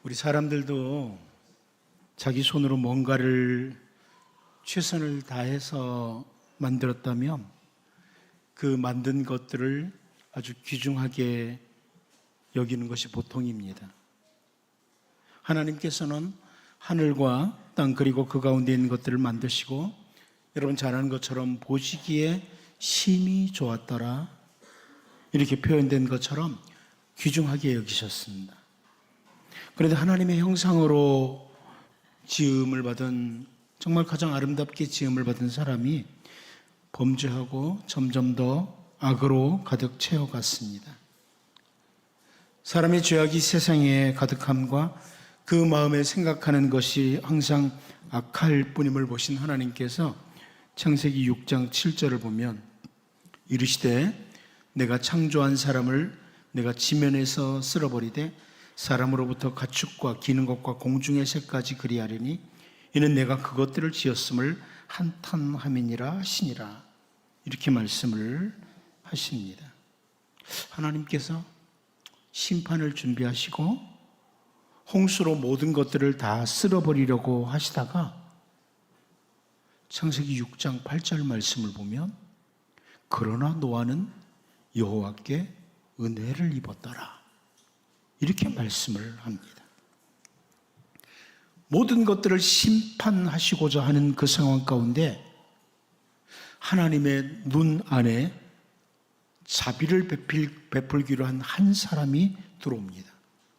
우리 사람들도 자기 손으로 뭔가를 최선을 다해서 만들었다면 그 만든 것들을 아주 귀중하게 여기는 것이 보통입니다. 하나님께서는 하늘과 땅 그리고 그 가운데 있는 것들을 만드시고 여러분 잘 아는 것처럼 보시기에 심히 좋았더라 이렇게 표현된 것처럼 귀중하게 여기셨습니다. 그런데 하나님의 형상으로 지음을 받은 정말 가장 아름답게 지음을 받은 사람이 범죄하고 점점 더 악으로 가득 채워갔습니다. 사람의 죄악이 세상에 가득함과 그 마음에 생각하는 것이 항상 악할 뿐임을 보신 하나님께서 창세기 6장 7절을 보면 이르시되 내가 창조한 사람을 내가 지면에서 쓸어버리되 사람으로부터 가축과 기는 것과 공중의 새까지 그리하리니 이는 내가 그것들을 지었음을 한탄함이니라 하시니라 이렇게 말씀을 하십니다. 하나님께서 심판을 준비하시고 홍수로 모든 것들을 다 쓸어버리려고 하시다가 창세기 6장 8절 말씀을 보면 그러나 노아는 여호와께 은혜를 입었더라 이렇게 말씀을 합니다. 모든 것들을 심판하시고자 하는 그 상황 가운데 하나님의 눈 안에 자비를 베풀기로 한 사람이 들어옵니다.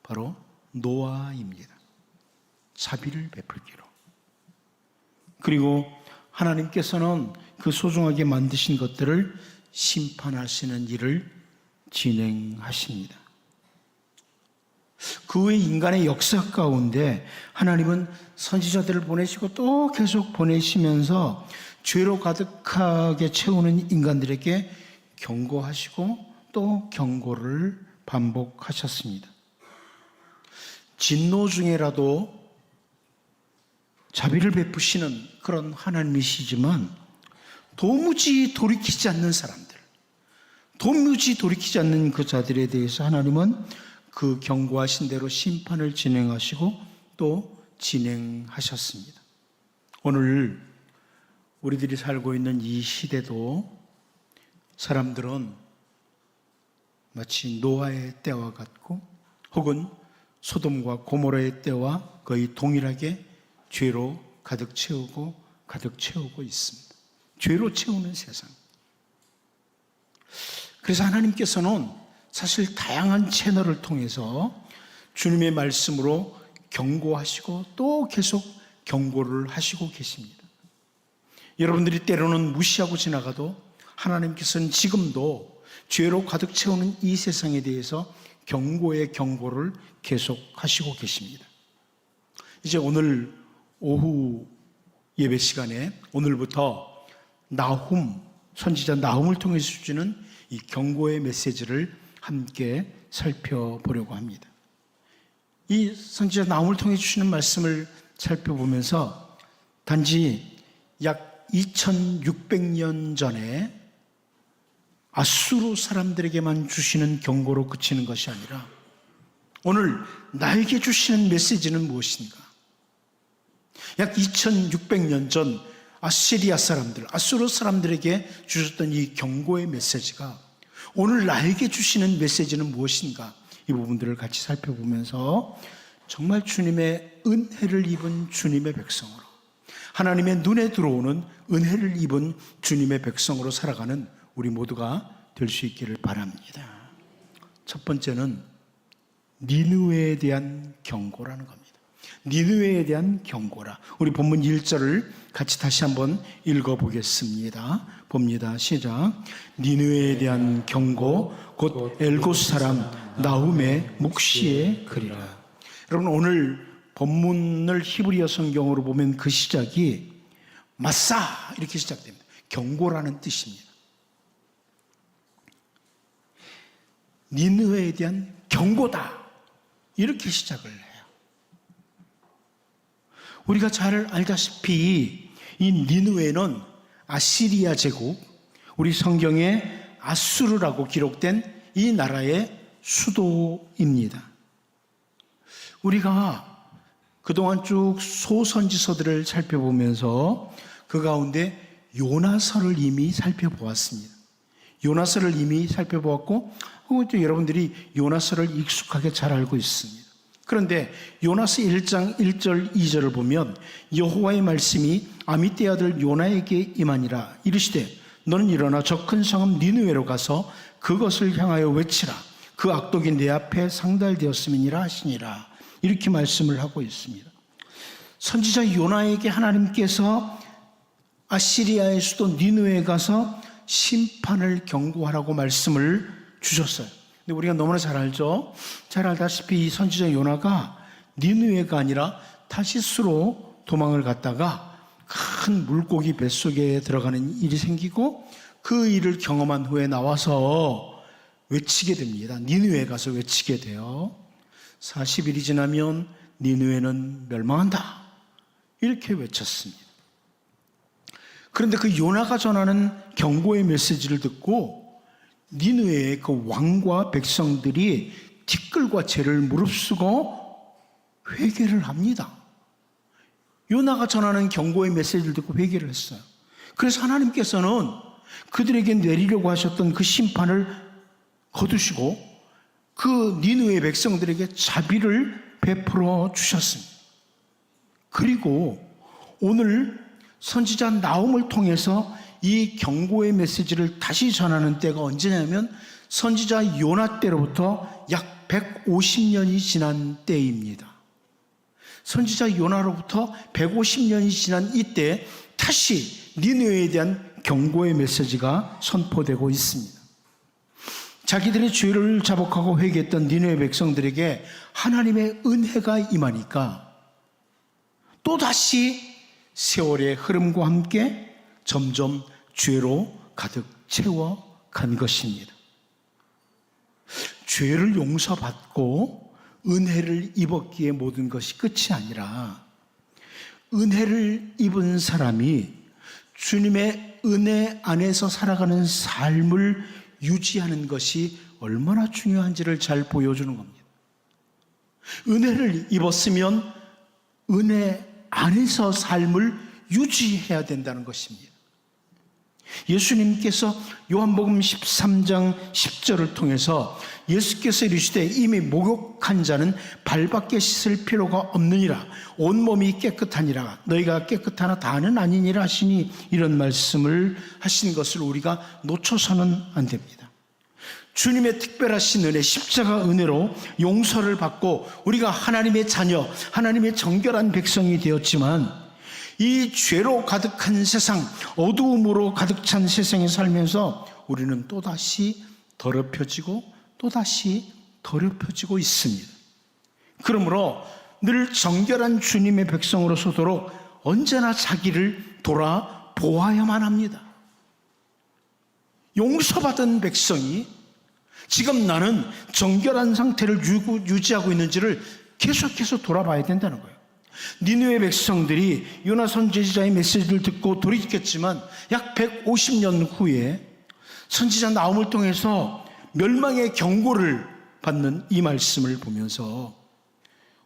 바로 노아입니다. 자비를 베풀기로. 그리고 하나님께서는 그 소중하게 만드신 것들을 심판하시는 일을 진행하십니다. 그 후에 인간의 역사 가운데 하나님은 선지자들을 보내시고 또 계속 보내시면서 죄로 가득하게 채우는 인간들에게 경고하시고 또 경고를 반복하셨습니다. 진노 중에라도 자비를 베푸시는 그런 하나님이시지만 도무지 돌이키지 않는 사람들, 도무지 돌이키지 않는 그 자들에 대해서 하나님은 그 경고하신 대로 심판을 진행하시고 또 진행하셨습니다. 오늘 우리들이 살고 있는 이 시대도 사람들은 마치 노아의 때와 같고 혹은 소돔과 고모라의 때와 거의 동일하게 죄로 가득 채우고 있습니다. 죄로 채우는 세상. 그래서 하나님께서는 사실 다양한 채널을 통해서 주님의 말씀으로 경고하시고 또 계속 경고를 하시고 계십니다. 여러분들이 때로는 무시하고 지나가도 하나님께서는 지금도 죄로 가득 채우는 이 세상에 대해서 경고의 경고를 계속 하시고 계십니다. 이제 오늘 오후 예배 시간에 오늘부터 나훔, 선지자 나훔을 통해서 주시는 이 경고의 메시지를 함께 살펴보려고 합니다. 이 선지자 나훔을 통해 주시는 말씀을 살펴보면서 단지 약 2600년 전에 아수르 사람들에게만 주시는 경고로 그치는 것이 아니라 오늘 나에게 주시는 메시지는 무엇인가? 약 2600년 전 아시리아 사람들, 아수르 사람들에게 주셨던 이 경고의 메시지가 오늘 나에게 주시는 메시지는 무엇인가? 이 부분들을 같이 살펴보면서 정말 주님의 은혜를 입은 주님의 백성으로 하나님의 눈에 들어오는 은혜를 입은 주님의 백성으로 살아가는 우리 모두가 될 수 있기를 바랍니다. 첫 번째는 니느웨에 대한 경고라는 겁니다. 니느웨에 대한 경고라. 우리 본문 1절을 같이 다시 한번 읽어보겠습니다. 봅니다. 시작. 니느웨에 대한 경고 곧 엘곳 사람 나훔의 묵시의 글이라. 여러분 오늘 본문을 히브리어 성경으로 보면 그 시작이 마사 이렇게 시작됩니다. 경고라는 뜻입니다. 니느웨에 대한 경고다 이렇게 시작을 해요. 우리가 잘 알다시피 이 니느웨는 아시리아 제국, 우리 성경에 아수르라고 기록된 이 나라의 수도입니다. 우리가 그동안 쭉 소선지서들을 살펴보면서 그 가운데 요나서를 이미 살펴보았습니다. 요나서를 이미 살펴보았고 또 여러분들이 요나서를 익숙하게 잘 알고 있습니다. 그런데 요나서 1장 1절 2절을 보면 여호와의 말씀이 아미떼 아들 요나에게 임하니라. 이르시되 너는 일어나 저 큰 성읍 니느웨로 가서 그것을 향하여 외치라. 그 악독이 내 앞에 상달되었음이니라 하시니라. 이렇게 말씀을 하고 있습니다. 선지자 요나에게 하나님께서 아시리아의 수도 니느웨에 가서 심판을 경고하라고 말씀을 주셨어요. 근데 우리가 너무나 잘 알죠. 잘 알다시피 이 선지자 요나가 니느웨가 아니라 타시스로 도망을 갔다가 큰 물고기 뱃속에 들어가는 일이 생기고 그 일을 경험한 후에 나와서 외치게 됩니다. 니느웨에 가서 외치게 돼요. 40일이 지나면 니느웨는 멸망한다. 이렇게 외쳤습니다. 그런데 그 요나가 전하는 경고의 메시지를 듣고 니느웨의 그 왕과 백성들이 티끌과 죄를 무릅쓰고 회개를 합니다. 요나가 전하는 경고의 메시지를 듣고 회개를 했어요. 그래서 하나님께서는 그들에게 내리려고 하셨던 그 심판을 거두시고 그 니느웨 백성들에게 자비를 베풀어 주셨습니다. 그리고 오늘 선지자 나홈을 통해서 이 경고의 메시지를 다시 전하는 때가 언제냐면 선지자 요나 때로부터 약 150년이 지난 때입니다. 선지자 요나로부터 150년이 지난 이때 다시 니느웨에 대한 경고의 메시지가 선포되고 있습니다. 자기들의 죄를 자복하고 회개했던 니느웨 백성들에게 하나님의 은혜가 임하니까 또다시 세월의 흐름과 함께 점점 죄로 가득 채워간 것입니다. 죄를 용서받고 은혜를 입었기에 모든 것이 끝이 아니라 은혜를 입은 사람이 주님의 은혜 안에서 살아가는 삶을 유지하는 것이 얼마나 중요한지를 잘 보여주는 겁니다. 은혜를 입었으면 은혜 안에서 삶을 유지해야 된다는 것입니다. 예수님께서 요한복음 13장 10절을 통해서 예수께서 이르시되 이미 목욕한 자는 발밖에 씻을 필요가 없느니라. 온몸이 깨끗하니라. 너희가 깨끗하나 다는 아니니라 하시니 이런 말씀을 하신 것을 우리가 놓쳐서는 안 됩니다. 주님의 특별하신 은혜, 십자가 은혜로 용서를 받고 우리가 하나님의 자녀, 하나님의 정결한 백성이 되었지만 이 죄로 가득한 세상, 어두움으로 가득 찬 세상에 살면서 우리는 또다시 더럽혀지고 또다시 더럽혀지고 있습니다. 그러므로 늘 정결한 주님의 백성으로서도록 언제나 자기를 돌아보아야만 합니다. 용서받은 백성이 지금 나는 정결한 상태를 유지하고 있는지를 계속해서 돌아봐야 된다는 거예요. 니느웨 백성들이 요나 선지자의 메시지를 듣고 돌이켰지만 약 150년 후에 선지자 나홈을 통해서 멸망의 경고를 받는 이 말씀을 보면서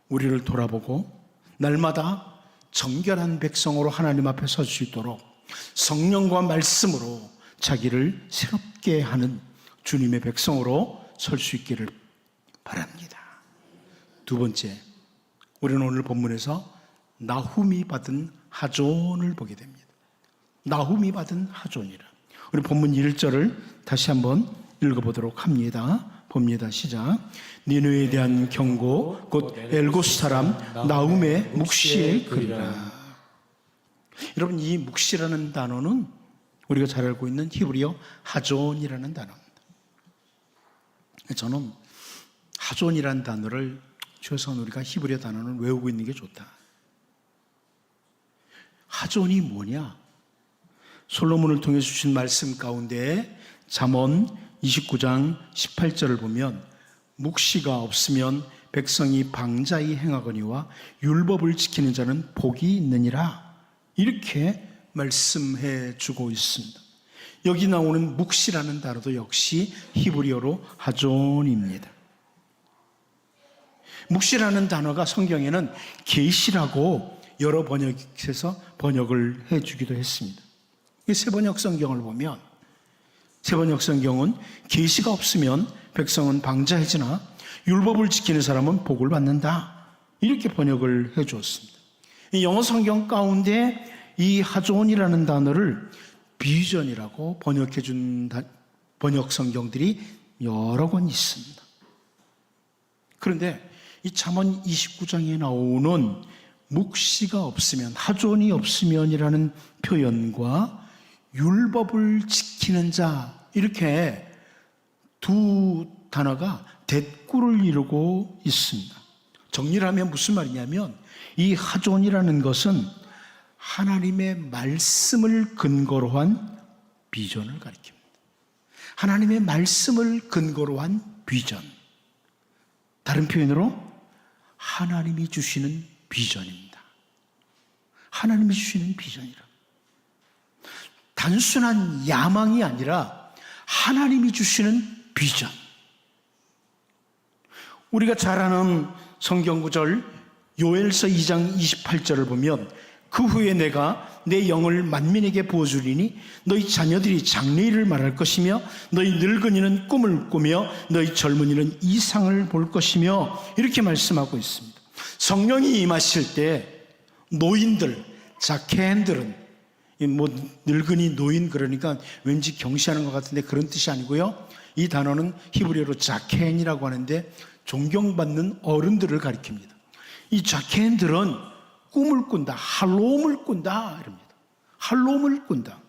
우리를 돌아보고 날마다 정결한 백성으로 하나님 앞에 설 수 있도록 성령과 말씀으로 자기를 새롭게 하는 주님의 백성으로 설 수 있기를 바랍니다. 두 번째, 우리는 오늘 본문에서 나훔이 받은 하존을 보게 됩니다. 나훔이 받은 하존이라. 우리 본문 1절을 다시 한번 읽어보도록 합니다. 봅니다. 시작. 니느웨에 대한 경고 곧 엘고스 사람 나훔의 묵시의 글이라. 여러분, 이 묵시라는 단어는 우리가 잘 알고 있는 히브리어 하존이라는 단어입니다. 저는 하존이라는 단어를 최소한 우리가 히브리어 단어는 외우고 있는 게 좋다. 하존이 뭐냐? 솔로몬을 통해 주신 말씀 가운데 잠언 29장 18절을 보면 묵시가 없으면 백성이 방자히 행하거니와 율법을 지키는 자는 복이 있느니라. 이렇게 말씀해 주고 있습니다. 여기 나오는 묵시라는 단어도 역시 히브리어로 하존입니다. 묵시라는 단어가 성경에는 계시라고 여러 번역에서 번역을 해주기도 했습니다. 세번역 성경을 보면 세번역 성경은 계시가 없으면 백성은 방자해지나 율법을 지키는 사람은 복을 받는다, 이렇게 번역을 해주었습니다. 영어 성경 가운데 이 하존이라는 단어를 비전이라고 번역해준 번역 성경들이 여러 권 있습니다. 그런데 이 잠언 29장에 나오는 묵시가 없으면, 하존이 없으면이라는 표현과 율법을 지키는 자, 이렇게 두 단어가 대꾸를 이루고 있습니다. 정리를 하면 무슨 말이냐면 이 하존이라는 것은 하나님의 말씀을 근거로 한 비전을 가리킵니다. 하나님의 말씀을 근거로 한 비전, 다른 표현으로 하나님이 주시는 비전입니다. 하나님이 주시는 비전이라. 단순한 야망이 아니라 하나님이 주시는 비전. 우리가 잘 아는 성경구절 요엘서 2장 28절을 보면 그 후에 내가 내 영을 만민에게 부어주리니 너희 자녀들이 장래일을 말할 것이며 너희 늙은이는 꿈을 꾸며 너희 젊은이는 이상을 볼 것이며, 이렇게 말씀하고 있습니다. 성령이 임하실 때 노인들, 자케인들은, 뭐 늙은이, 노인 그러니까 왠지 경시하는 것 같은데 그런 뜻이 아니고요. 이 단어는 히브리어로 자케인이라고 하는데 존경받는 어른들을 가리킵니다. 이 자케인들은 꿈을 꾼다, 할롬을 꾼다 이럽니다. 할롬을 꾼다.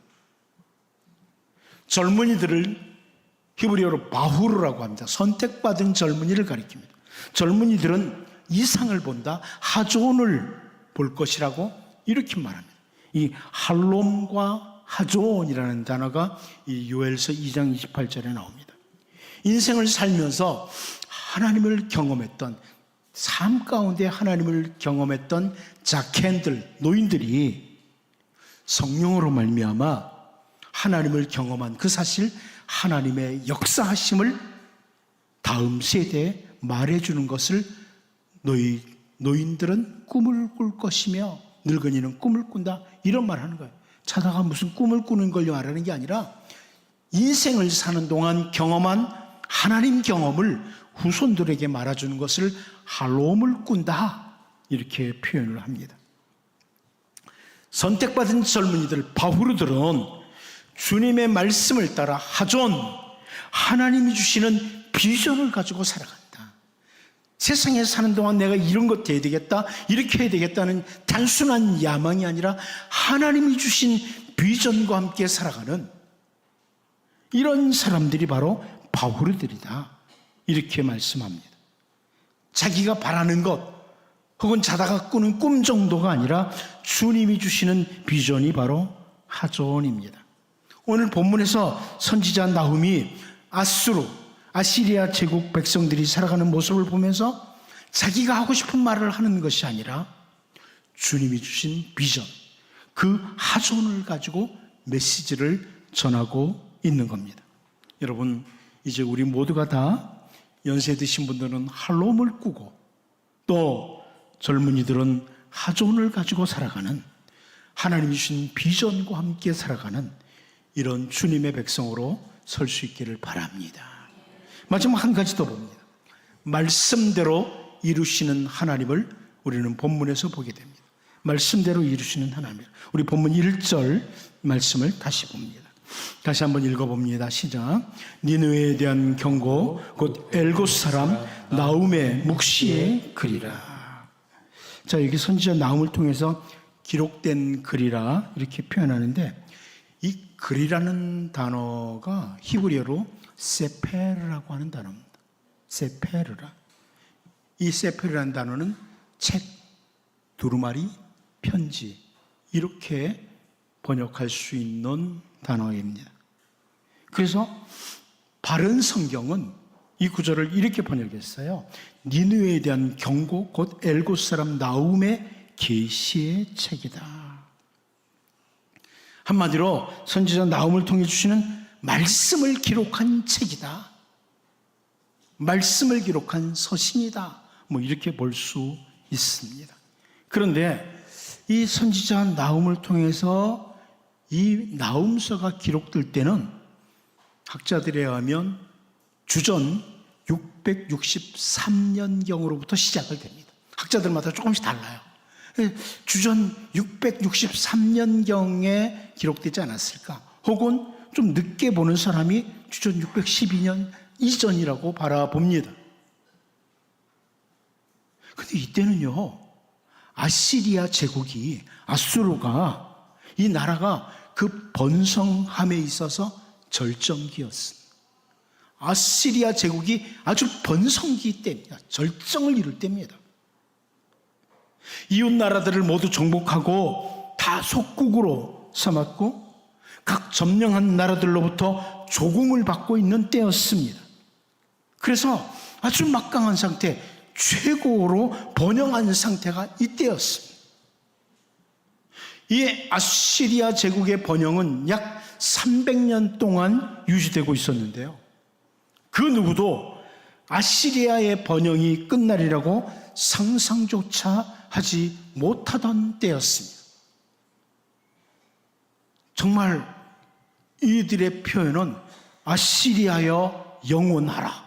젊은이들을 히브리어로 바후르라고 합니다. 선택받은 젊은이를 가리킵니다. 젊은이들은 이상을 본다, 하존을 볼 것이라고 이렇게 말합니다. 이 할롬과 하존이라는 단어가 이 요엘서 2장 28절에 나옵니다. 인생을 살면서 하나님을 경험했던, 삶 가운데 하나님을 경험했던 자켄들, 노인들이 성령으로 말미암아 하나님을 경험한 그 사실, 하나님의 역사하심을 다음 세대에 말해주는 것을 너희 노인들은 꿈을 꿀 것이며 늙은이는 꿈을 꾼다, 이런 말 하는 거예요. 자다가 무슨 꿈을 꾸는 걸 말하는 게 아니라 인생을 사는 동안 경험한 하나님 경험을 후손들에게 말해주는 것을 할롬을 꾼다, 이렇게 표현을 합니다. 선택받은 젊은이들, 바후르들은 주님의 말씀을 따라 하존, 하나님이 주시는 비전을 가지고 살아간다. 세상에 사는 동안 내가 이런 것 해야 되겠다, 이렇게 해야 되겠다는 단순한 야망이 아니라 하나님이 주신 비전과 함께 살아가는 이런 사람들이 바로 바후르들이다, 이렇게 말씀합니다. 자기가 바라는 것 혹은 자다가 꾸는 꿈 정도가 아니라 주님이 주시는 비전이 바로 하존입니다. 오늘 본문에서 선지자 나훔이 아수르, 아시리아 제국 백성들이 살아가는 모습을 보면서 자기가 하고 싶은 말을 하는 것이 아니라 주님이 주신 비전, 그 하존을 가지고 메시지를 전하고 있는 겁니다. 여러분, 이제 우리 모두가 다 연세 드신 분들은 할롬을 꾸고 또 젊은이들은 하존을 가지고 살아가는, 하나님이 주신 비전과 함께 살아가는 이런 주님의 백성으로 설 수 있기를 바랍니다. 마지막 한 가지 더 봅니다. 말씀대로 이루시는 하나님을 우리는 본문에서 보게 됩니다. 말씀대로 이루시는 하나님. 우리 본문 1절 말씀을 다시 봅니다. 다시 한번 읽어봅니다. 시작. 니느웨에 대한 경고, 곧 엘곳 사람 나훔의 묵시의 글이라. 자, 여기 선지자 나훔을 통해서 기록된 글이라 이렇게 표현하는데, 이 글이라는 단어가 히브리어로 세페르라고 하는 단어입니다. 세페르라. 이 세페르라는 단어는 책, 두루마리, 편지, 이렇게 번역할 수 있는 단어입니다. 그래서 바른 성경은 이 구절을 이렇게 번역했어요. 니느웨에 대한 경고, 곧 엘곳 사람 나훔의 계시의 책이다. 한마디로 선지자 나훔을 통해 주시는 말씀을 기록한 책이다. 말씀을 기록한 서신이다. 뭐 이렇게 볼 수 있습니다. 그런데 이 선지자 나훔을 통해서 이 나훔서가 기록될 때는 학자들에 의하면 주전 663년경으로부터 시작을 됩니다. 학자들마다 조금씩 달라요. 주전 663년경에 기록되지 않았을까? 혹은 좀 늦게 보는 사람이 주전 612년 이전이라고 바라봅니다. 근데 이때는요, 아시리아 제국이, 아수르가, 이 나라가 그 번성함에 있어서 절정기였습니다. 아시리아 제국이 아주 번성기 때입니다. 절정을 이룰 때입니다. 이웃 나라들을 모두 정복하고 다 속국으로 삼았고 각 점령한 나라들로부터 조공을 받고 있는 때였습니다. 그래서 아주 막강한 상태, 최고로 번영한 상태가 이때였습니다. 이 아시리아 제국의 번영은 약 300년 동안 유지되고 있었는데요, 그 누구도 아시리아의 번영이 끝날이라고 상상조차 하지 못하던 때였습니다. 정말 이들의 표현은 아시리아여 영원하라,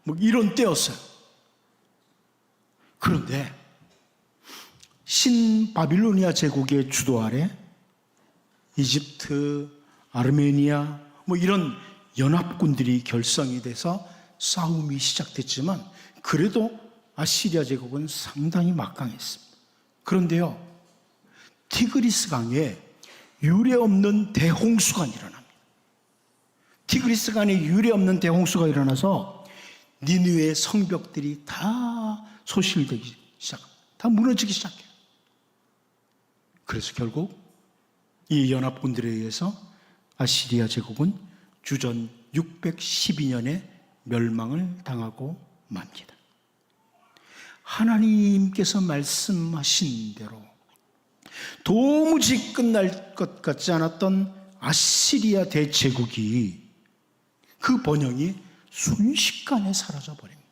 뭐 이런 때였어요. 그런데 신바빌로니아 제국의 주도 아래 이집트, 아르메니아 뭐 이런 연합군들이 결성이 돼서 싸움이 시작됐지만 그래도 아시리아 제국은 상당히 막강했습니다. 그런데요, 티그리스 강에 유례없는 대홍수가 일어납니다. 티그리스 강에 유례없는 대홍수가 일어나서 니느웨의 성벽들이 다 소실되기 시작합니다. 다 무너지기 시작해요. 그래서 결국 이 연합군들에 의해서 아시리아 제국은 주전 612년에 멸망을 당하고 맙니다. 하나님께서 말씀하신 대로 도무지 끝날 것 같지 않았던 아시리아 대제국이, 그 번영이 순식간에 사라져 버립니다.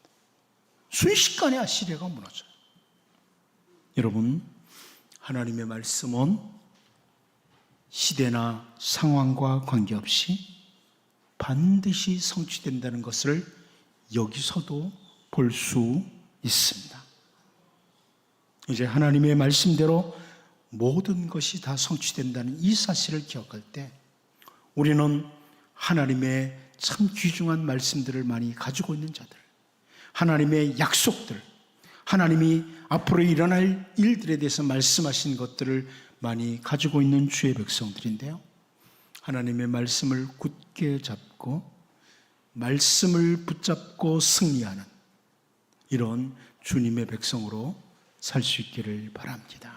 순식간에 아시리아가 무너져요. 여러분, 하나님의 말씀은 시대나 상황과 관계없이 반드시 성취된다는 것을 여기서도 볼 수 있습니다. 이제 하나님의 말씀대로 모든 것이 다 성취된다는 이 사실을 기억할 때 우리는 하나님의 참 귀중한 말씀들을 많이 가지고 있는 자들, 하나님의 약속들, 하나님이 앞으로 일어날 일들에 대해서 말씀하신 것들을 많이 가지고 있는 주의 백성들인데요, 하나님의 말씀을 굳게 잡고 말씀을 붙잡고 승리하는 이런 주님의 백성으로 살 수 있기를 바랍니다.